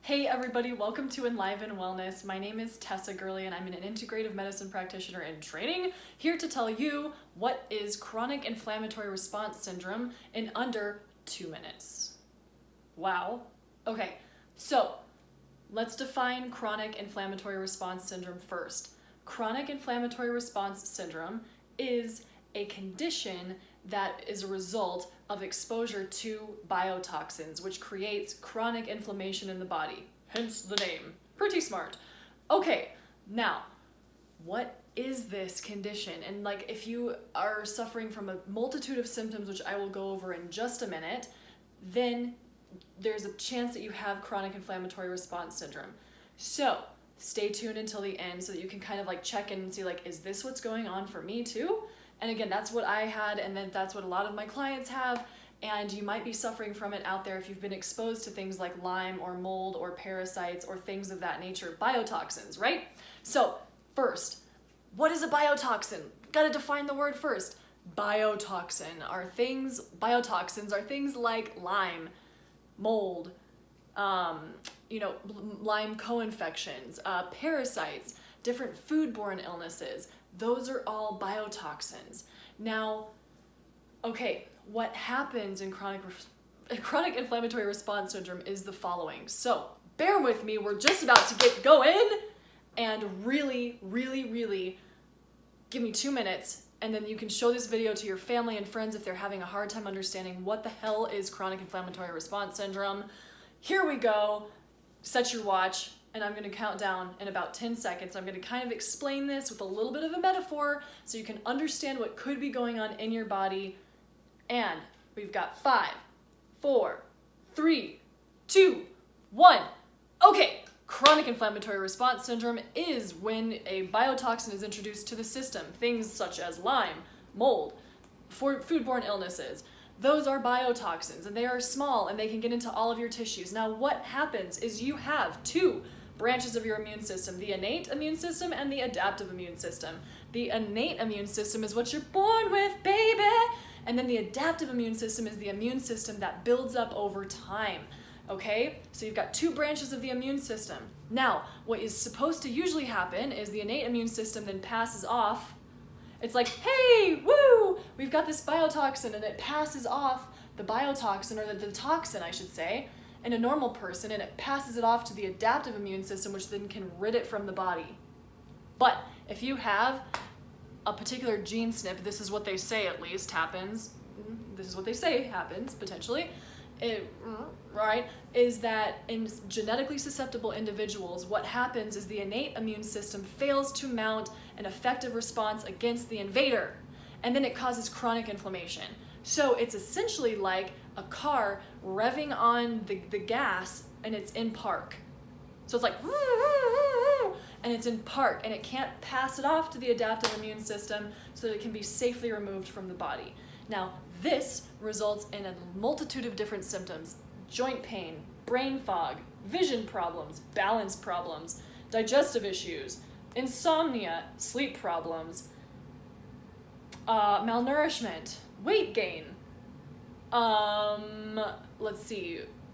Hey everybody, welcome to Enliven Wellness. My name is Tessa Gurley and I'm an integrative medicine practitioner in training, here to tell you what is chronic inflammatory response syndrome in under 2 minutes. Wow. Okay, so let's define chronic inflammatory response syndrome first. Chronic inflammatory response syndrome is a condition that is a result of exposure to biotoxins, which creates chronic inflammation in the body, hence the name. Pretty smart. Okay, now, what is this condition? And if you are suffering from a multitude of symptoms, which I will go over in just a minute, then there's a chance that you have chronic inflammatory response syndrome. So stay tuned until the end so that you can kind of check in and see is this what's going on for me too? And again, that's what I had, and then that's what a lot of my clients have, and you might be suffering from it out there if you've been exposed to things like Lyme or mold or parasites or things of that nature, biotoxins, right? So first, what is a biotoxin? Gotta define the word first. Biotoxins are things like Lyme, mold, Lyme co-infections, parasites, different foodborne illnesses. Those are all biotoxins. Now, okay, what happens in chronic inflammatory response syndrome is the following. So bear with me, we're just about to get going, and really give me 2 minutes, and then you can show this video to your family and friends if they're having a hard time understanding what the hell is chronic inflammatory response syndrome. Here we go. Set your watch. And I'm going to count down in about 10 seconds. I'm going to kind of explain this with a little bit of a metaphor so you can understand what could be going on in your body. And we've got 5, 4, 3, 2, 1. Okay, chronic inflammatory response syndrome is when a biotoxin is introduced to the system. Things such as Lyme, mold, foodborne illnesses. Those are biotoxins, and they are small, and they can get into all of your tissues. Now, what happens is you have two branches of your immune system, the innate immune system and the adaptive immune system. The innate immune system is what you're born with, baby! And then the adaptive immune system is the immune system that builds up over time, okay? So you've got two branches of the immune system. Now, what is supposed to usually happen is the innate immune system then passes off. It's like, hey, woo, we've got this biotoxin, and it passes off the biotoxin, or the toxin, I should say, in a normal person, and it passes it off to the adaptive immune system, which then can rid it from the body. But if you have a particular gene SNP, this is what they say at least happens, potentially, right, is that in genetically susceptible individuals, what happens is the innate immune system fails to mount an effective response against the invader, and then it causes chronic inflammation. So it's essentially like a car revving on the gas, and it's in park. So it's like, and it's in park, and it can't pass it off to the adaptive immune system so that it can be safely removed from the body. Now, this results in a multitude of different symptoms: joint pain, brain fog, vision problems, balance problems, digestive issues, insomnia, sleep problems, malnourishment, weight gain,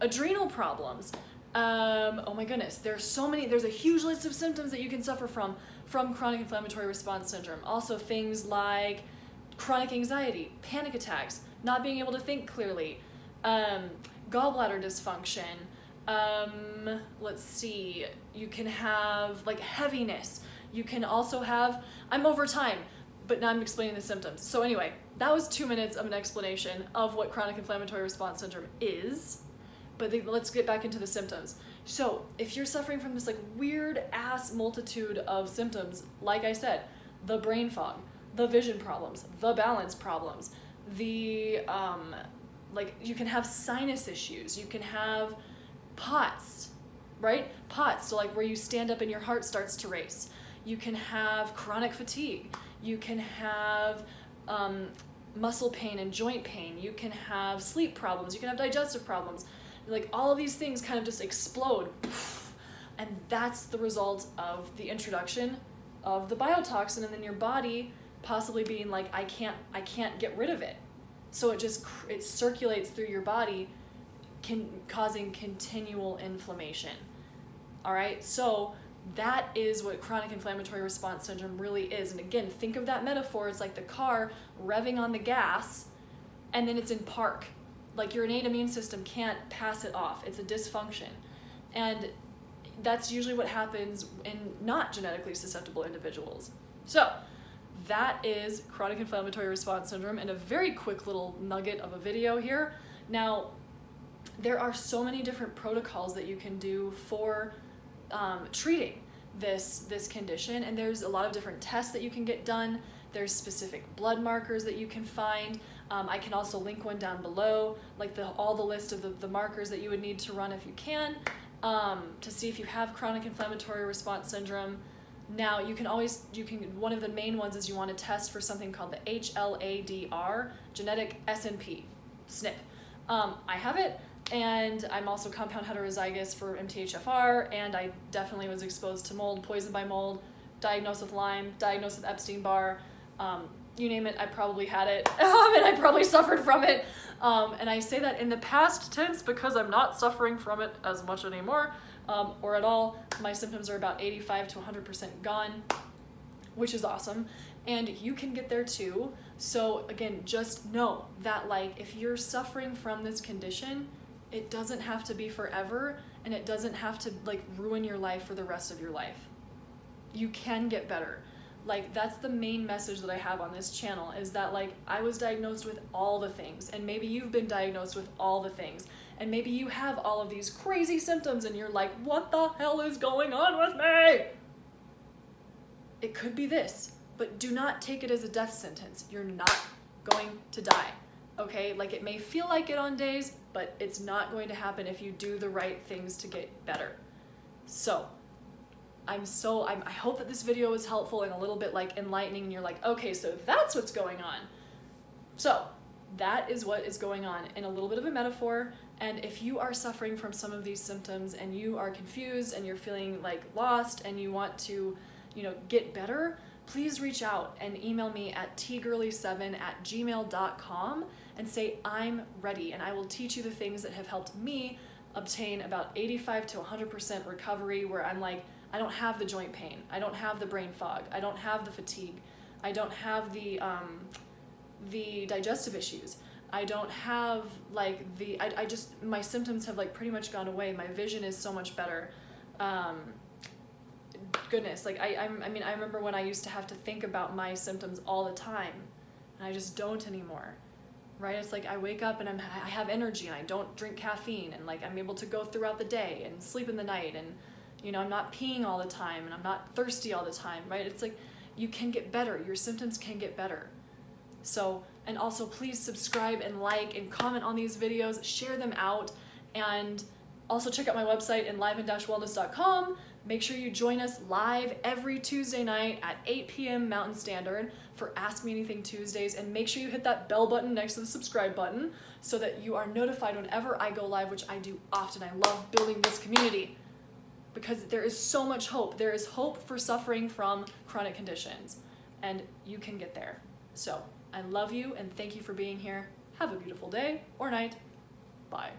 adrenal problems. Oh my goodness, there's a huge list of symptoms that you can suffer from chronic inflammatory response syndrome. Also things like chronic anxiety, panic attacks, not being able to think clearly, gallbladder dysfunction, you can have heaviness. You can also have, I'm over time, but now I'm explaining the symptoms. So anyway, that was 2 minutes of an explanation of what chronic inflammatory response syndrome is, but let's get back into the symptoms. So if you're suffering from this weird ass multitude of symptoms, like I said, the brain fog, the vision problems, the balance problems, you can have sinus issues, you can have POTS, right? POTS, so where you stand up and your heart starts to race. You can have chronic fatigue. You can have muscle pain and joint pain. You can have sleep problems. You can have digestive problems. All of these things kind of just explode. And that's the result of the introduction of the biotoxin, and then your body possibly being I can't get rid of it. So it circulates through your body, causing continual inflammation. All right, so that is what chronic inflammatory response syndrome really is. And again, think of that metaphor. It's like the car revving on the gas and then it's in park. Like your innate immune system can't pass it off. It's a dysfunction. And that's usually what happens in not genetically susceptible individuals. So that is chronic inflammatory response syndrome in a very quick little nugget of a video here. Now, there are so many different protocols that you can do for treating this condition, and there's a lot of different tests that you can get done. There's specific blood markers that you can find. I can also link one down below, like all the list of the markers that you would need to run if you can, to see if you have chronic inflammatory response syndrome. Now, one of the main ones is you want to test for something called the HLA-DR, genetic SNP, SNP. I have it, and I'm also compound heterozygous for MTHFR, and I definitely was exposed to mold, poisoned by mold, diagnosed with Lyme, diagnosed with Epstein-Barr, you name it, I probably had it, and I probably suffered from it. And I say that in the past tense because I'm not suffering from it as much anymore, or at all. My symptoms are about 85 to 100% gone, which is awesome. And you can get there too. So again, just know that like if you're suffering from this condition, it doesn't have to be forever, and it doesn't have to like ruin your life for the rest of your life. You can get better. Like that's the main message that I have on this channel, is that like I was diagnosed with all the things, and maybe you've been diagnosed with all the things, and maybe you have all of these crazy symptoms and you're like, what the hell is going on with me? It could be this, but do not take it as a death sentence. You're not going to die, okay? Like it may feel like it on days, but it's not going to happen if you do the right things to get better. So I hope that this video was helpful and a little bit like enlightening, and you're like, okay, so that's what's going on. So that is what is going on in a little bit of a metaphor. And if you are suffering from some of these symptoms and you are confused and you're feeling like lost and you want to, get better, please reach out and email me at tgirly7@gmail.com and say, I'm ready. And I will teach you the things that have helped me obtain about 85 to 100% recovery, where I'm like, I don't have the joint pain, I don't have the brain fog, I don't have the fatigue, I don't have the digestive issues, I don't have like my symptoms have like pretty much gone away. My vision is so much better. Goodness, like I remember when I used to have to think about my symptoms all the time, and I just don't anymore. Right? It's like I wake up and I have energy, and I don't drink caffeine, and like I'm able to go throughout the day and sleep in the night, and I'm not peeing all the time, and I'm not thirsty all the time, right? It's like you can get better. Your symptoms can get better. So, and also please subscribe and like and comment on these videos, share them out, and also check out my website, Lioness.Wellness.com. Make sure you join us live every Tuesday night at 8 p.m. Mountain Standard for Ask Me Anything Tuesdays, and make sure you hit that bell button next to the subscribe button so that you are notified whenever I go live, which I do often. I love building this community, because there is so much hope. There is hope for suffering from chronic conditions, and you can get there. So I love you, and thank you for being here. Have a beautiful day or night. Bye.